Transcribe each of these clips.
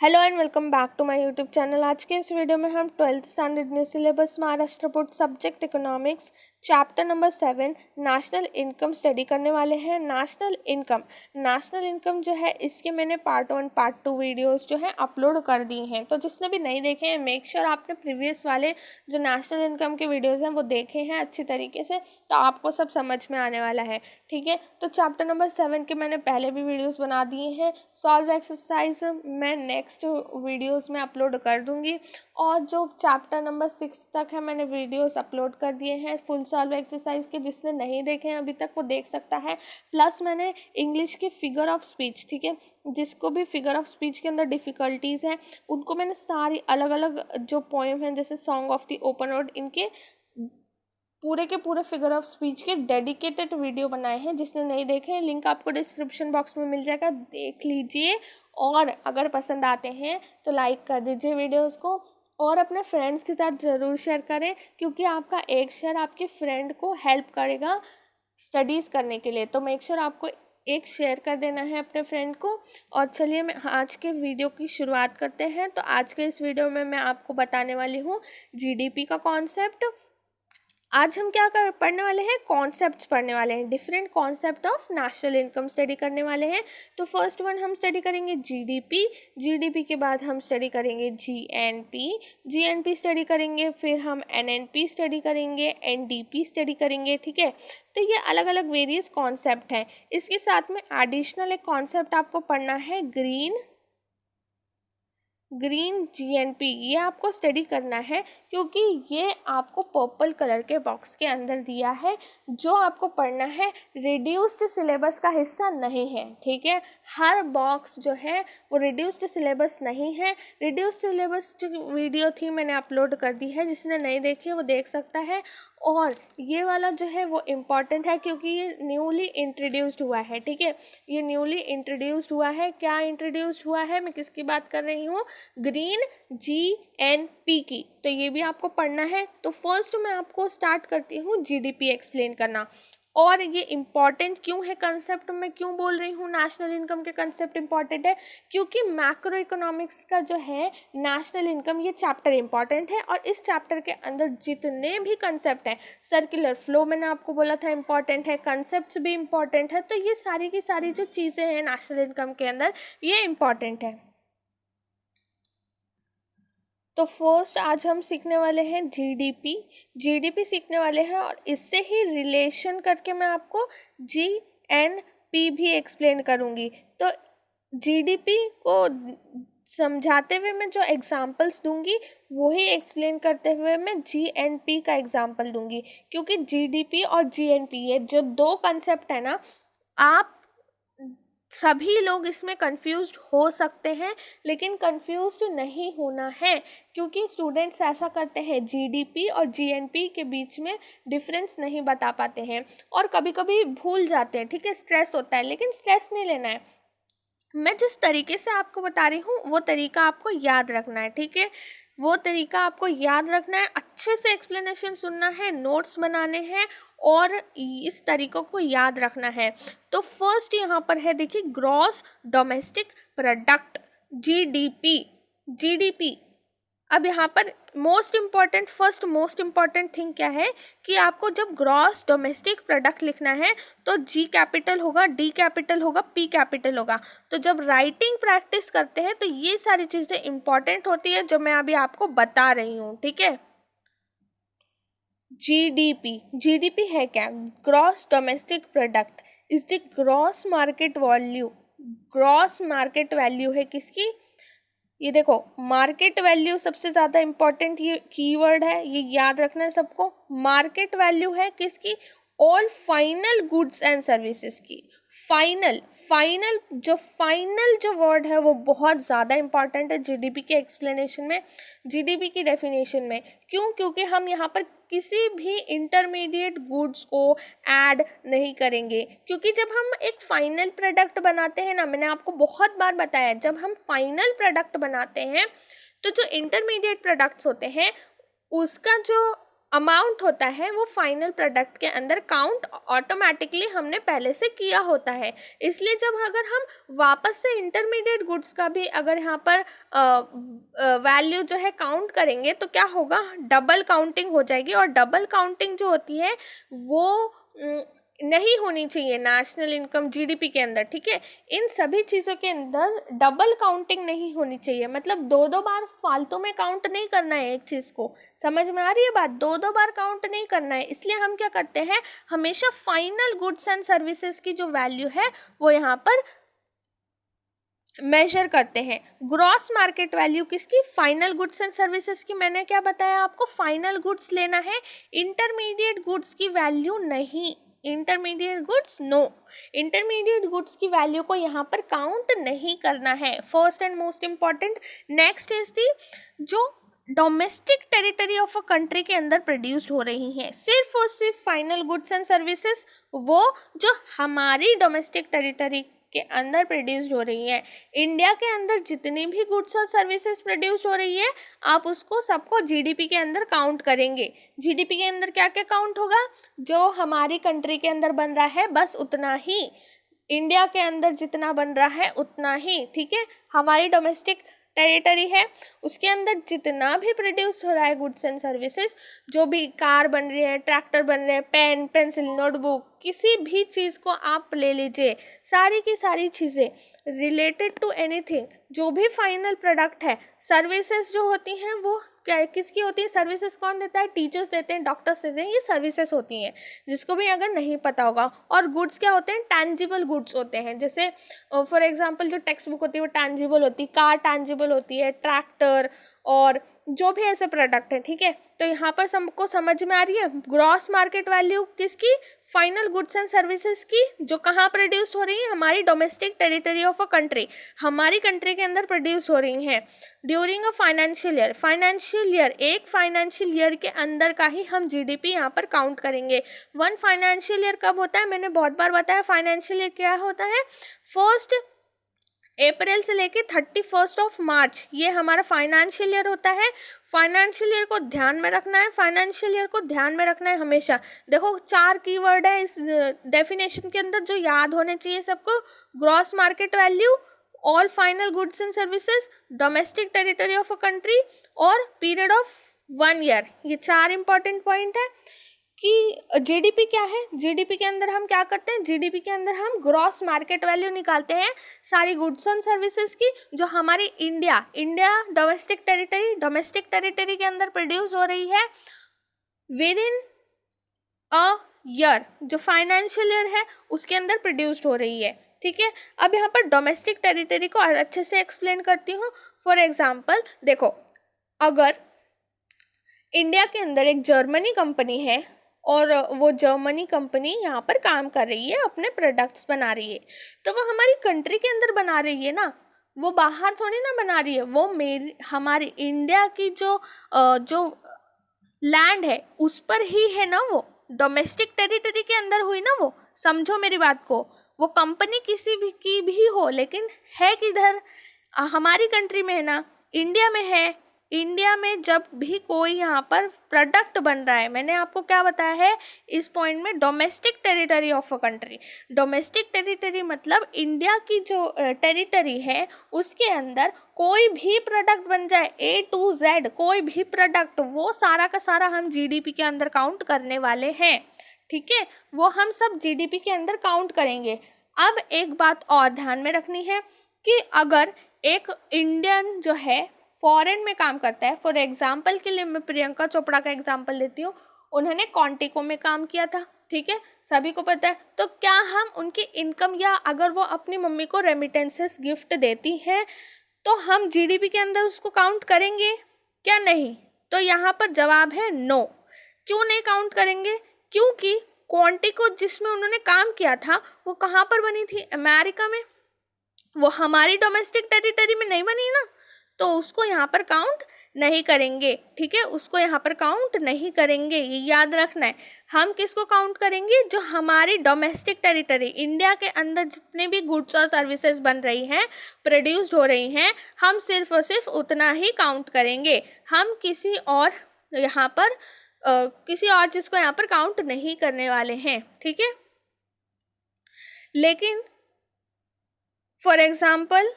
Hello and welcome back to my YouTube channel. आज के इस वीडियो में हम 12th standard new syllabus Maharashtra board subject economics chapter number 7 national income study करने वाले हैं। नेशनल इनकम जो है इसके मैंने पार्ट 1 पार्ट 2 वीडियोस जो है अपलोड कर दी हैं, तो जिसने भी नहीं देखे हैं मेक श्योर आपने प्रीवियस वाले जो नेशनल इनकम के वीडियोज़ हैं वो देखे हैं अच्छी तरीके से, तो आपको सब समझ में आने वाला है। ठीक है, तो चैप्टर नंबर 7 के मैंने पहले भी वीडियोज़ बना दिए हैं। सॉल्व एक्सरसाइज मैं नेक्स्ट वीडियोस में अपलोड कर दूंगी, और जो चैप्टर नंबर 6 तक है मैंने वीडियोस अपलोड कर दिए हैं फुल सॉल्व एक्सरसाइज के। जिसने नहीं देखे हैं अभी तक वो देख सकता है। प्लस मैंने इंग्लिश के फिगर ऑफ स्पीच, ठीक है, जिसको भी फिगर ऑफ स्पीच के अंदर डिफ़िकल्टीज़ हैं उनको मैंने सारी अलग अलग जो पोएम हैं जैसे song of the open road, इनके पूरे के पूरे फिगर ऑफ स्पीच के डेडिकेटेड वीडियो बनाए हैं। जिसने नहीं देखे हैं लिंक आपको डिस्क्रिप्शन बॉक्स में मिल जाएगा, देख लीजिए। और अगर पसंद आते हैं तो लाइक कर दीजिए वीडियोस को, और अपने फ्रेंड्स के साथ ज़रूर शेयर करें, क्योंकि आपका एक शेयर आपके फ्रेंड को हेल्प करेगा स्टडीज़ करने के लिए। तो मेक श्योर आपको एक शेयर कर देना है अपने फ्रेंड को। और चलिए मैं आज के वीडियो की शुरुआत करते हैं। तो आज के इस वीडियो में मैं आपको बताने वाली हूँ जीडीपी का कॉन्सेप्ट। आज हम क्या पढ़ने वाले हैं, कॉन्सेप्ट्स पढ़ने वाले हैं, different concept of national income study करने वाले हैं। तो फर्स्ट वन हम स्टडी करेंगे जीडीपी। जीडीपी के बाद हम स्टडी करेंगे जीएनपी स्टडी करेंगे, फिर हम एनएनपी स्टडी करेंगे, एनडीपी स्टडी करेंगे। ठीक है, तो ये अलग अलग वेरियस कॉन्सेप्ट हैं। इसके साथ में एडिशनल एक कॉन्सेप्ट आपको पढ़ना है ग्रीन जीएनपी, ये आपको स्टडी करना है, क्योंकि ये आपको पर्पल कलर के बॉक्स के अंदर दिया है। जो आपको पढ़ना है रिड्यूस्ड सिलेबस का हिस्सा नहीं है। ठीक है, हर बॉक्स जो है वो रिड्यूस्ड सिलेबस नहीं है। रिड्यूस्ड सिलेबस जो वीडियो थी मैंने अपलोड कर दी है, जिसने नहीं देखी वो देख सकता है। और ये वाला जो है वो इम्पॉर्टेंट है क्योंकि ये न्यूली इंट्रोड्यूस्ड हुआ है। ठीक है, ये न्यूली इंट्रोड्यूस्ड हुआ है। क्या इंट्रोड्यूस्ड हुआ है, मैं किसकी बात कर रही हूँ, ग्रीन जीएनपी की। तो ये भी आपको पढ़ना है। तो फर्स्ट मैं आपको स्टार्ट करती हूँ जीडीपी एक्सप्लेन करना। और ये इम्पॉर्टेंट क्यों है कंसेप्ट, मैं क्यों बोल रही हूँ नेशनल इनकम के कंसेप्ट इम्पॉर्टेंट है, क्योंकि मैक्रो इकोनॉमिक्स का जो है नेशनल इनकम ये चैप्टर इम्पॉर्टेंट है। और इस चैप्टर के अंदर जितने भी कंसेप्ट हैं, सर्कुलर फ्लो मैंने आपको बोला था इम्पॉर्टेंट है, कंसेप्ट्स भी इम्पॉर्टेंट है। तो ये सारी की सारी जो चीज़ें हैं नेशनल इनकम के अंदर ये इम्पॉर्टेंट है। तो फर्स्ट आज हम सीखने वाले हैं जीडीपी सीखने वाले हैं, और इससे ही रिलेशन करके मैं आपको जीएनपी भी एक्सप्लेन करूँगी। तो जीडीपी को समझाते हुए मैं जो एग्जांपल्स दूंगी वही एक्सप्लेन करते हुए मैं जीएनपी का एग्जांपल दूंगी, क्योंकि जीडीपी और जीएनपी ये जो दो कंसेप्ट है ना, आप सभी लोग इसमें कंफ्यूज्ड हो सकते हैं, लेकिन कंफ्यूज्ड नहीं होना है, क्योंकि स्टूडेंट्स ऐसा करते हैं जीडीपी और जीएनपी के बीच में डिफरेंस नहीं बता पाते हैं और कभी कभी भूल जाते हैं। ठीक है, स्ट्रेस होता है, लेकिन स्ट्रेस नहीं लेना है। मैं जिस तरीके से आपको बता रही हूँ वो तरीका आपको याद रखना है। ठीक है, वो तरीका आपको याद रखना है, अच्छे से एक्सप्लेनेशन सुनना है, नोट्स बनाने हैं और इस तरीकों को याद रखना है। तो फर्स्ट यहाँ पर है देखिए ग्रॉस डोमेस्टिक प्रोडक्ट जीडीपी। अब यहाँ पर मोस्ट इम्पॉर्टेंट थिंग क्या है कि आपको जब ग्रॉस डोमेस्टिक प्रोडक्ट लिखना है तो जी कैपिटल होगा, डी कैपिटल होगा, पी कैपिटल होगा। तो जब राइटिंग प्रैक्टिस करते हैं तो ये सारी चीज़ें इंपॉर्टेंट होती है जो मैं अभी आपको बता रही हूँ। ठीक है, जीडीपी है क्या, gross domestic product is the gross market value है किसकी, ये देखो मार्केट वैल्यू सबसे ज़्यादा इम्पॉर्टेंट ये कीवर्ड है, ये याद रखना है सबको। मार्केट वैल्यू है किसकी, all final goods and services की। फाइनल जो वर्ड है वो बहुत ज़्यादा इम्पॉर्टेंट है जीडीपी के एक्सप्लेनेशन में, जीडीपी की डेफिनेशन में। क्यों, क्योंकि हम यहाँ पर किसी भी इंटरमीडिएट गुड्स को ऐड नहीं करेंगे, क्योंकि जब हम एक फाइनल प्रोडक्ट बनाते हैं ना, मैंने आपको बहुत बार बताया, जब हम फाइनल प्रोडक्ट बनाते हैं तो जो इंटरमीडिएट प्रोडक्ट्स होते हैं उसका जो अमाउंट होता है वो फाइनल प्रोडक्ट के अंदर काउंट ऑटोमेटिकली हमने पहले से किया होता है। इसलिए जब अगर हम वापस से इंटरमीडिएट गुड्स का भी अगर यहाँ पर वैल्यू जो है काउंट करेंगे तो क्या होगा, डबल काउंटिंग हो जाएगी। और डबल काउंटिंग जो होती है वो नहीं होनी चाहिए नेशनल इनकम जीडीपी के अंदर, ठीक है। इन सभी चीज़ों के अंदर डबल काउंटिंग नहीं होनी चाहिए, मतलब दो दो बार फालतू में काउंट नहीं करना है एक चीज़ को। समझ में आ रही है बात? दो दो बार काउंट नहीं करना है। इसलिए हम क्या करते हैं, हमेशा फाइनल गुड्स एंड सर्विसेज की जो वैल्यू है वो यहाँ पर मेजर करते हैं। ग्रॉस मार्केट वैल्यू किसकी? फाइनल गुड्स एंड सर्विसेज की। मैंने क्या बताया आपको, फाइनल गुड्स लेना है, इंटरमीडिएट गुड्स की वैल्यू नहीं। Intermediate goods no, intermediate goods की वैल्यू को यहाँ पर काउंट नहीं करना है, first and most important. Next is the जो domestic territory of a country के अंदर प्रोड्यूस्ड हो रही हैं, सिर्फ और सिर्फ फाइनल गुड्स एंड सर्विसेज, वो जो हमारी डोमेस्टिक टेरिटरी के अंदर प्रोड्यूस्ड हो रही है। इंडिया के अंदर जितनी भी गुड्स और सर्विसेज प्रोड्यूस हो रही है आप उसको सबको जीडीपी के अंदर काउंट करेंगे। जीडीपी के अंदर क्या क्या काउंट होगा, जो हमारी कंट्री के अंदर बन रहा है बस उतना ही, इंडिया के अंदर जितना बन रहा है उतना ही, ठीक है। हमारी डोमेस्टिक टेरिटरी है उसके अंदर जितना भी प्रोड्यूस हो रहा है गुड्स एंड सर्विसेज, जो भी कार बन रही है, ट्रैक्टर बन रहे हैं, पेन पेंसिल नोटबुक, किसी भी चीज़ को आप ले लीजिए, सारी की सारी चीज़ें रिलेटेड टू एनीथिंग, जो भी फाइनल प्रोडक्ट है। सर्विसेज जो होती हैं वो क्या किसकी होती है, सर्विसेज कौन देता है, टीचर्स देते हैं, डॉक्टर्स देते हैं, ये सर्विसेज होती हैं, जिसको भी अगर नहीं पता होगा। और गुड्स क्या होते हैं, टैंजिबल गुड्स होते हैं, जैसे फॉर एग्जांपल जो टेक्स्ट बुक होती है वो टैंजिबल होती है, कार टैंजिबल होती है, ट्रैक्टर और जो भी ऐसे प्रोडक्ट है, ठीक है। तो यहाँ पर सबको समझ में आ रही है, ग्रॉस मार्केट वैल्यू किसकी, फाइनल गुड्स एंड सर्विसेज की, जो कहाँ प्रोड्यूस हो रही है, हमारी domestic territory of a country, हमारी कंट्री के अंदर प्रोड्यूस हो रही हैं during a financial year. Financial year, एक फाइनेंशियल ईयर के अंदर का ही हम जीडीपी यहाँ पर काउंट करेंगे। वन फाइनेंशियल ईयर कब होता है, मैंने बहुत बार बताया फाइनेंशियल ईयर क्या होता है, 1 अप्रैल से लेके 31 मार्च, ये हमारा फाइनेंशियल ईयर होता है। फाइनेंशियल ईयर को ध्यान में रखना है, फाइनेंशियल ईयर को ध्यान में रखना है हमेशा। देखो 4 कीवर्ड है इस डेफिनेशन के अंदर जो याद होने चाहिए सबको, gross market value, all final goods and services, domestic territory of a country और पीरियड ऑफ 1 ईयर। ये 4 इंपॉर्टेंट पॉइंट है कि जीडीपी क्या है, जीडीपी के अंदर हम क्या करते हैं, जीडीपी के अंदर हम ग्रॉस मार्केट वैल्यू निकालते हैं सारी गुड्स एंड सर्विसेज की, जो हमारी इंडिया डोमेस्टिक टेरिटरी के अंदर प्रोड्यूस हो रही है विद इन अ ईयर, जो फाइनेंशियल ईयर है उसके अंदर प्रोड्यूस्ड हो रही है, ठीक है। अब यहाँ पर डोमेस्टिक टेरिटरी को और अच्छे से एक्सप्लेन करती हूँ। फॉर एग्जाम्पल देखो, अगर इंडिया के अंदर एक जर्मनी कंपनी है और वो जर्मनी कंपनी यहाँ पर काम कर रही है, अपने प्रोडक्ट्स बना रही है, तो वो हमारी कंट्री के अंदर बना रही है ना, वो बाहर थोड़ी ना बना रही है, वो हमारी इंडिया की जो लैंड है उस पर ही है ना, वो डोमेस्टिक टेरिटरी के अंदर हुई ना, वो समझो मेरी बात को। वो कंपनी किसी भी की भी हो लेकिन है किधर, हमारी कंट्री में है ना, इंडिया में है। इंडिया में जब भी कोई यहाँ पर प्रोडक्ट बन रहा है, मैंने आपको क्या बताया है इस पॉइंट में, domestic territory of a country. Domestic territory मतलब इंडिया की जो टेरिटरी है उसके अंदर कोई भी प्रोडक्ट बन जाए, A to Z कोई भी प्रोडक्ट, वो सारा का सारा हम जीडीपी के अंदर काउंट करने वाले हैं, ठीक है। वो हम सब जीडीपी के अंदर काउंट करेंगे। अब एक बात और ध्यान में रखनी है कि अगर एक इंडियन जो है फॉरेन में काम करता है, फॉर एग्जाम्पल के लिए मैं प्रियंका चोपड़ा का एग्जाम्पल लेती हूँ, उन्होंने क्वांटिको में काम किया था, ठीक है, सभी को पता है। तो क्या हम उनकी इनकम, या अगर वो अपनी मम्मी को रेमिटेंसेस गिफ्ट देती हैं तो हम जीडीपी के अंदर उसको काउंट करेंगे क्या? नहीं। तो यहाँ पर जवाब है नो। क्यों नहीं काउंट करेंगे? क्योंकि क्वांटिको जिसमें उन्होंने काम किया था वो कहाँ पर बनी थी, अमेरिका में, वो हमारी डोमेस्टिक टेरिटरी में नहीं बनी ना, तो उसको यहाँ पर काउंट नहीं करेंगे, ठीक है, उसको यहाँ पर काउंट नहीं करेंगे, ये याद रखना है। हम किसको काउंट करेंगे, जो हमारी डोमेस्टिक टेरिटरी, इंडिया के अंदर जितने भी गुड्स और सर्विसेज बन रही हैं, प्रोड्यूस्ड हो रही हैं, हम सिर्फ और सिर्फ उतना ही काउंट करेंगे। हम किसी और यहाँ पर किसी और चीज़ को यहाँ पर काउंट नहीं करने वाले हैं, ठीक है। लेकिन फॉर एग्जाम्पल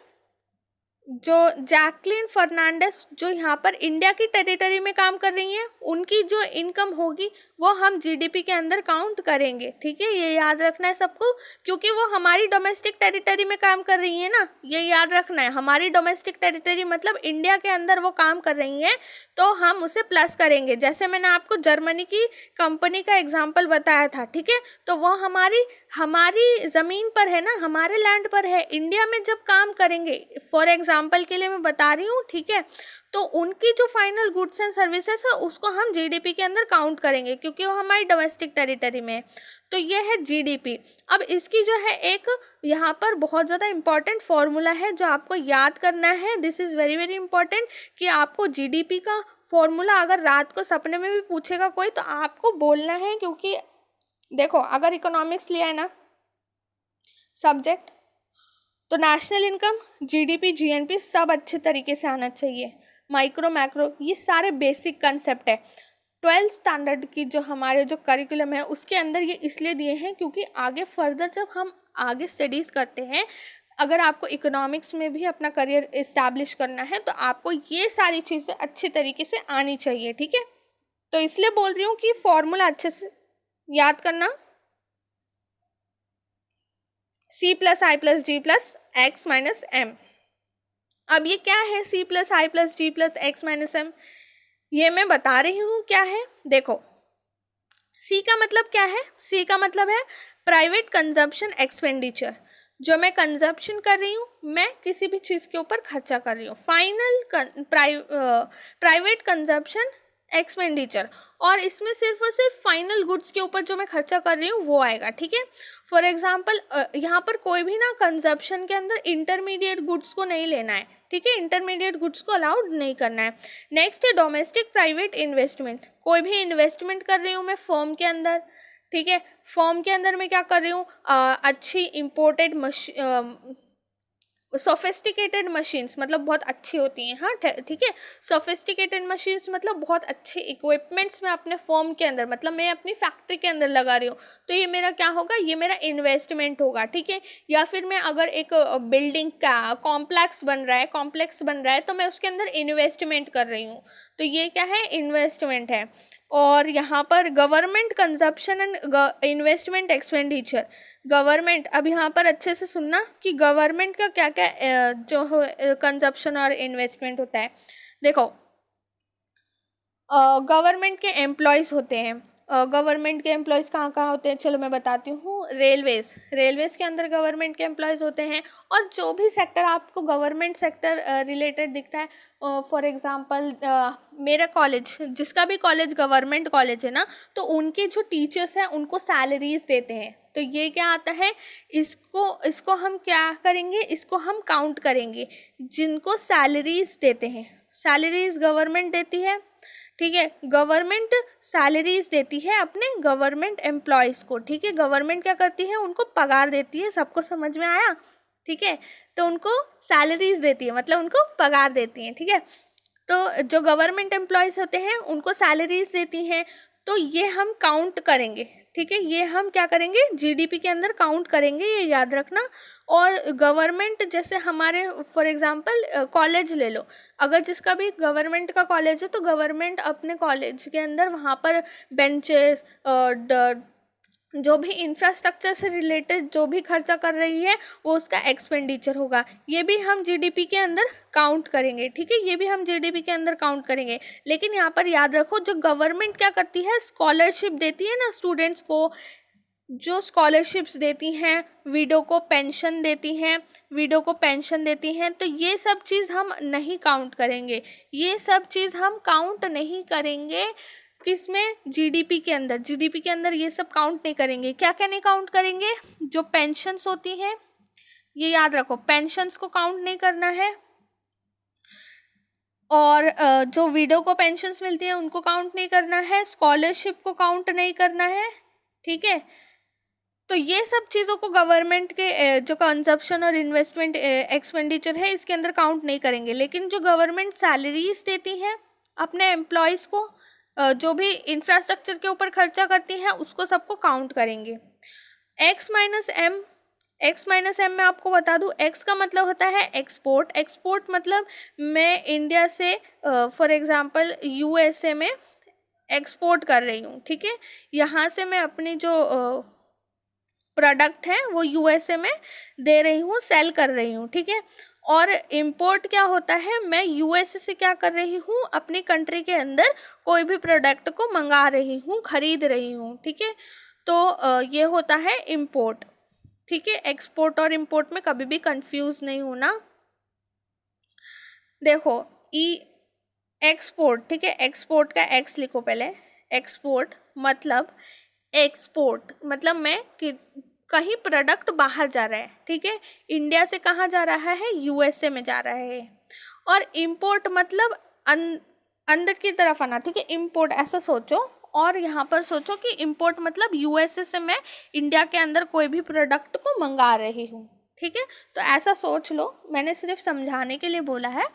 जो जैकलिन फर्नांडिस जो यहाँ पर इंडिया की टेरिटरी में काम कर रही हैं, उनकी जो इनकम होगी वो हम जीडीपी के अंदर काउंट करेंगे, ठीक है। ये याद रखना है सबको, क्योंकि वो हमारी डोमेस्टिक टेरिटरी में काम कर रही है ना, ये याद रखना है। हमारी डोमेस्टिक टेरिटरी मतलब इंडिया के अंदर वो काम कर रही हैं, तो हम उसे प्लस करेंगे। जैसे मैंने आपको जर्मनी की कंपनी का एग्जाम्पल बताया था, ठीक है, तो वो हमारी ज़मीन पर है ना, हमारे लैंड पर है। इंडिया में जब काम करेंगे, फॉर एग्जाम्पल के लिए मैं बता रही हूँ, ठीक है, तो उनकी जो फाइनल गुड्स एंड सर्विसेज है उसको हम जीडीपी के अंदर काउंट करेंगे, क्योंकि वो हमारी डोमेस्टिक टेरिटरी में है। तो ये है जीडीपी। अब इसकी जो है एक यहाँ पर बहुत ज़्यादा इंपॉर्टेंट फॉर्मूला है जो आपको याद करना है। This is very very important कि आपको जीडीपी का फॉर्मूला अगर रात को सपने में भी पूछेगा कोई तो आपको बोलना है, क्योंकि देखो अगर इकोनॉमिक्स लिया है ना सब्जेक्ट, तो नेशनल इनकम, जीडीपी, जीएनपी सब अच्छे तरीके से आना चाहिए। माइक्रो मैक्रो ये सारे बेसिक कंसेप्ट है। 12th स्टैंडर्ड की जो हमारे जो करिकुलम है उसके अंदर ये इसलिए दिए हैं क्योंकि आगे फर्दर जब हम आगे स्टडीज़ करते हैं, अगर आपको इकोनॉमिक्स में भी अपना करियर इस्टेब्लिश करना है तो आपको ये सारी चीज़ें अच्छी तरीके से आनी चाहिए, ठीक है। तो इसलिए बोल रही हूँ कि फॉर्मूला अच्छे से याद करना। C प्लस आई प्लस जी प्लस एक्स माइनस एम। अब ये क्या है C प्लस आई प्लस जी प्लस एक्स माइनस एम, ये मैं बता रही हूँ क्या है। देखो C का मतलब क्या है, C का मतलब है प्राइवेट कंजम्पशन एक्सपेंडिचर। जो मैं कंजम्पशन कर रही हूँ, मैं किसी भी चीज़ के ऊपर खर्चा कर रही हूँ, फाइनल प्राइवेट कंजम्पशन एक्सपेंडिचर, और इसमें सिर्फ और सिर्फ फाइनल गुड्स के ऊपर जो मैं खर्चा कर रही हूँ वो आएगा, ठीक है। फॉर एग्जांपल यहाँ पर कोई भी ना कंजप्शन के अंदर इंटरमीडिएट गुड्स को नहीं लेना है, ठीक है, इंटरमीडिएट गुड्स को अलाउड नहीं करना है। नेक्स्ट है डोमेस्टिक प्राइवेट इन्वेस्टमेंट। कोई भी इन्वेस्टमेंट कर रही हूँ मैं फर्म के अंदर, ठीक है, फर्म के अंदर मैं क्या कर रही हूँ, अच्छी इम्पोर्टेड सोफिस्टिकेटेड मशीन्स मतलब बहुत अच्छी होती हैं, हाँ ठीक है, सोफिस्टिकेटेड मशीन्स मतलब बहुत अच्छे इक्विपमेंट्स मैं अपने फर्म के अंदर मतलब मैं अपनी फैक्ट्री के अंदर लगा रही हूँ, तो ये मेरा क्या होगा, ये मेरा इन्वेस्टमेंट होगा, ठीक है। या फिर मैं अगर एक बिल्डिंग का कॉम्प्लेक्स बन रहा है तो मैं उसके अंदर इन्वेस्टमेंट कर रही हूँ, तो ये क्या है, इन्वेस्टमेंट है। और यहाँ पर government consumption and investment expenditure, government, अब यहाँ पर अच्छे से सुनना कि गवर्नमेंट का क्या क्या जो कंजप्शन और इन्वेस्टमेंट होता है। देखो गवर्नमेंट के एम्प्लॉयज़ होते हैं, गवर्नमेंट के एम्प्लॉयज़ कहाँ कहाँ होते हैं, चलो मैं बताती हूँ। रेलवेज़ के अंदर गवर्नमेंट के एम्प्लॉयज़ होते हैं, और जो भी सेक्टर आपको गवर्नमेंट सेक्टर रिलेटेड दिखता है, फॉर एग्जांपल मेरा कॉलेज, जिसका भी कॉलेज गवर्नमेंट कॉलेज है ना, तो उनके जो टीचर्स हैं उनको सैलरीज देते हैं, तो ये क्या आता है, इसको हम क्या करेंगे, इसको हम काउंट करेंगे। जिनको सैलरीज देते हैं, सैलरीज गवर्नमेंट देती है, ठीक है, गवर्नमेंट सैलरीज देती है अपने गवर्नमेंट एम्प्लॉयज़ को, ठीक है। गवर्नमेंट क्या करती है, उनको पगार देती है, सबको समझ में आया, ठीक है। तो उनको सैलरीज देती है मतलब उनको पगार देती हैं, ठीक है। तो जो गवर्नमेंट एम्प्लॉयज़ होते हैं उनको सैलरीज देती हैं, तो ये हम काउंट करेंगे, ठीक है, ये हम क्या करेंगे, जीडीपी के अंदर काउंट करेंगे, ये याद रखना। और गवर्नमेंट जैसे हमारे फॉर एग्जांपल कॉलेज ले लो, अगर जिसका भी गवर्नमेंट का कॉलेज है तो गवर्नमेंट अपने कॉलेज के अंदर वहाँ पर बेंचेस, जो भी इंफ्रास्ट्रक्चर से रिलेटेड जो भी खर्चा कर रही है वो उसका एक्सपेंडिचर होगा, ये भी हम जीडीपी के अंदर काउंट करेंगे, ठीक है, ये भी हम जीडीपी के अंदर काउंट करेंगे। लेकिन यहाँ पर याद रखो, जो गवर्नमेंट क्या करती है, स्कॉलरशिप देती है ना स्टूडेंट्स को, जो स्कॉलरशिप्स देती हैं, विडो को पेंशन देती हैं, तो ये सब चीज़ हम नहीं काउंट करेंगे, ये सब चीज़ हम काउंट नहीं करेंगे। किसमें, जीडीपी के अंदर ये सब काउंट नहीं करेंगे। क्या क्या नहीं काउंट करेंगे, जो पेंशन्स होती हैं, ये याद रखो, पेंशन्स को काउंट नहीं करना है, और जो विडो को पेंशन्स मिलती है उनको काउंट नहीं करना है, स्कॉलरशिप को काउंट नहीं करना है, ठीक है। तो ये सब चीज़ों को गवर्नमेंट के जो कंजप्शन और इन्वेस्टमेंट एक्सपेंडिचर है इसके अंदर काउंट नहीं करेंगे। लेकिन जो गवर्नमेंट सैलरीज देती हैं अपने एम्प्लॉयज़ को, जो भी इंफ्रास्ट्रक्चर के ऊपर खर्चा करती हैं उसको सबको काउंट करेंगे। एक्स माइनस एम मैं आपको बता दूं, एक्स का मतलब होता है एक्सपोर्ट। एक्सपोर्ट मतलब मैं इंडिया से फॉर एग्जांपल यूएसए में एक्सपोर्ट कर रही हूँ, ठीक है। यहाँ से मैं अपनी जो प्रोडक्ट है वो यूएसए में दे रही हूँ, सेल कर रही हूँ, ठीक है। और इम्पोर्ट क्या होता है, मैं यूएसए से क्या कर रही हूँ, अपनी कंट्री के अंदर कोई भी प्रोडक्ट को मंगा रही हूँ, खरीद रही हूँ, ठीक है। तो ये होता है इम्पोर्ट, ठीक है। एक्सपोर्ट और इम्पोर्ट में कभी भी कंफ्यूज नहीं होना। देखो एक्सपोर्ट, ठीक है, एक्सपोर्ट का एक्स लिखो पहले। एक्सपोर्ट मतलब मैं कि कहीं प्रोडक्ट बाहर जा रहा है, ठीक है। इंडिया से कहाँ जा रहा है, यूएसए में जा रहा है। और इम्पोर्ट मतलब अंदर की तरफ आना, ठीक है। इम्पोर्ट ऐसा सोचो, और यहाँ पर सोचो कि इम्पोर्ट मतलब यूएसए से मैं इंडिया के अंदर कोई भी प्रोडक्ट को मंगा रही हूँ, ठीक है। तो ऐसा सोच लो, मैंने सिर्फ समझाने के लिए बोला है।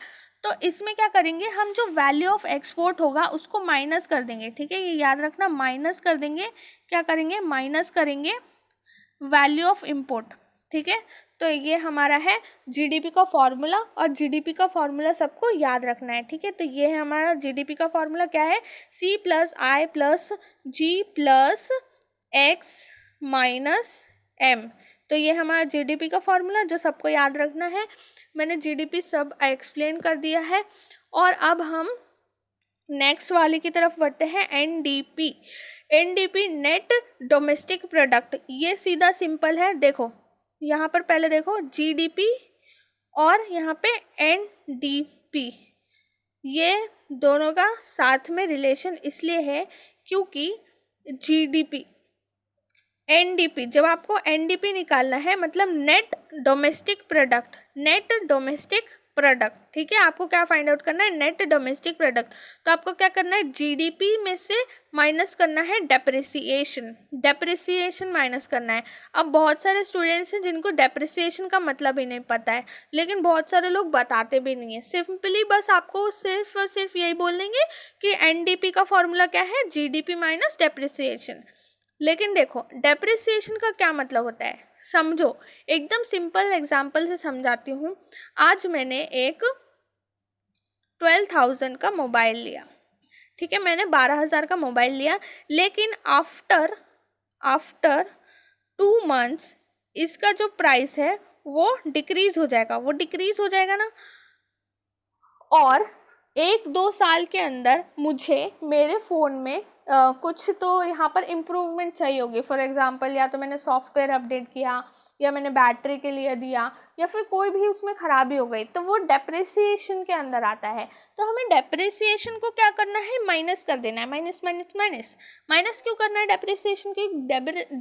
तो इसमें क्या करेंगे हम, जो वैल्यू ऑफ एक्सपोर्ट होगा उसको माइनस कर देंगे, ठीक है। ये याद रखना, माइनस कर देंगे। क्या करेंगे, माइनस करेंगे वैल्यू ऑफ इंपोर्ट, ठीक है। तो ये हमारा है जीडीपी का फॉर्मूला, और जीडीपी का फॉर्मूला सबको याद रखना है, ठीक है। तो ये है हमारा जीडीपी का फॉर्मूला, क्या है, सी प्लस आई प्लस जी प्लस एक्स माइनस एम। तो ये हमारा जीडीपी का फॉर्मूला जो सबको याद रखना है। मैंने जीडीपी सब एक्सप्लेन कर दिया है। और अब हम नेक्स्ट वाले की तरफ बढ़ते हैं, एनडीपी नेट डोमेस्टिक प्रोडक्ट। ये सीधा सिंपल है, देखो यहाँ पर पहले देखो जीडीपी और यहाँ पे एनडीपी, ये दोनों का साथ में रिलेशन इसलिए है क्योंकि जीडीपी एनडीपी, जब आपको एनडीपी निकालना है मतलब नेट डोमेस्टिक प्रोडक्ट, ठीक है। आपको क्या फाइंड आउट करना है, नेट डोमेस्टिक प्रोडक्ट। तो आपको क्या करना है, जीडीपी में से माइनस करना है डेप्रिसिएशन माइनस करना है। अब बहुत सारे स्टूडेंट्स हैं जिनको डेप्रिसिएशन का मतलब ही नहीं पता है, लेकिन बहुत सारे लोग बताते भी नहीं है। सिंपली बस आपको सिर्फ और सिर्फ यही बोल देंगे कि एनडीपी का फॉर्मूला क्या है, जीडीपी माइनस डेप्रिसिएशन। लेकिन देखो डेप्रिसिएशन का क्या मतलब होता है, समझो। एकदम सिंपल एग्जांपल से समझाती हूँ। आज मैंने एक 12,000 का मोबाइल लिया, ठीक है। मैंने 12,000 का मोबाइल लिया, लेकिन आफ्टर 2 मंथ्स इसका जो प्राइस है वो डिक्रीज हो जाएगा ना। और 1-2 साल के अंदर मुझे मेरे फ़ोन में कुछ तो यहाँ पर इम्प्रूवमेंट चाहिए होगी। फॉर एग्जांपल या तो मैंने सॉफ्टवेयर अपडेट किया, या मैंने बैटरी के लिए दिया, या फिर कोई भी उसमें ख़राबी हो गई, तो वो डेप्रिसिएशन के अंदर आता है। तो हमें डेप्रिसिएशन को क्या करना है, माइनस कर देना है। माइनस क्यों करना है डेप्रिसिएशन की,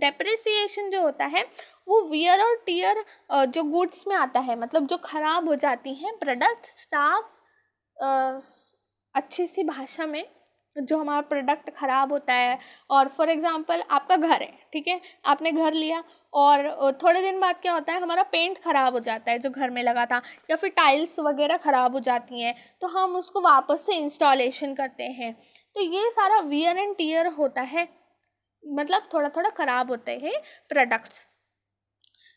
डेप्रिसिएशन जो होता है वो वियर और टियर जो गुड्स में आता है, मतलब जो ख़राब हो जाती हैं प्रोडक्ट, साफ अच्छी सी भाषा में जो हमारा प्रोडक्ट ख़राब होता है। और फॉर एग्जांपल आपका घर है, ठीक है, आपने घर लिया और थोड़े दिन बाद क्या होता है, हमारा पेंट ख़राब हो जाता है जो घर में लगा था, या फिर टाइल्स वगैरह ख़राब हो जाती हैं, तो हम उसको वापस से इंस्टॉलेशन करते हैं। तो ये सारा वियर एंड टियर होता है, मतलब थोड़ा थोड़ा ख़राब होते हैं प्रोडक्ट्स।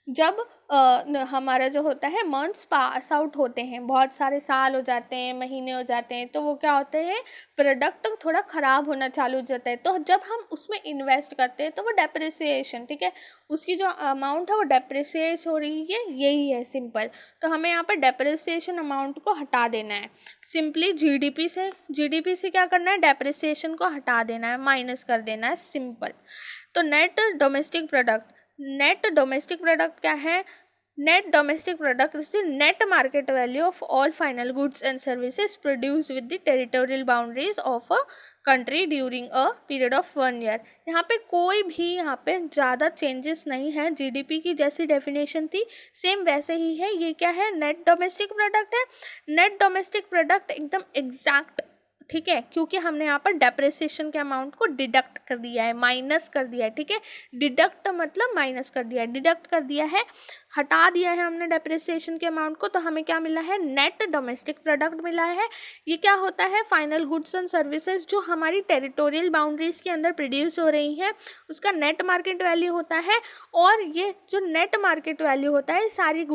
जब हमारा जो होता है मंथ्स पास आउट होते हैं, बहुत सारे साल हो जाते हैं, महीने हो जाते हैं, तो वो क्या होते हैं, प्रोडक्ट थोड़ा ख़राब होना चालू हो जाता है। तो जब हम उसमें इन्वेस्ट करते हैं तो वो डेप्रिसिएशन, ठीक है, उसकी जो अमाउंट है वो डेप्रिसिएट हो रही है, यही है सिंपल। तो हमें यहाँ पर डेप्रिसिएशन अमाउंट को हटा देना है। सिंपली जीडीपी से क्या करना है, डेप्रिसिएशन को हटा देना है, माइनस कर देना है, सिंपल। तो नेट डोमेस्टिक प्रोडक्ट क्या है, net domestic product is the net market value of all final goods and services produce with the territorial boundaries of a country during a period of 1 year. यहाँ पे कोई भी यहाँ पे ज़्यादा चेंजेस नहीं है, जीडीपी की जैसी डेफिनेशन थी सेम वैसे ही है। ये क्या है, नेट डोमेस्टिक प्रोडक्ट है। नेट डोमेस्टिक प्रोडक्ट एकदम एग्जैक्ट ठीक है, क्योंकि हमने यहाँ पर डेप्रिसिएशन के अमाउंट को डिडक्ट कर दिया है, माइनस कर दिया है। ठीक है, डिडक्ट मतलब माइनस कर दिया है, डिडक्ट कर दिया है, हटा दिया है हमने डेप्रिसिएशन के अमाउंट को, तो हमें क्या मिला है, नेट डोमेस्टिक प्रोडक्ट मिला है। ये क्या होता है, फाइनल गुड्स एंड सर्विसेज जो हमारी टेरिटोरियल बाउंड्रीज के अंदर प्रोड्यूस हो रही हैं उसका नेट मार्केट वैल्यू होता है। और ये जो नेट मार्केट वैल्यू होता है सारी गुड्स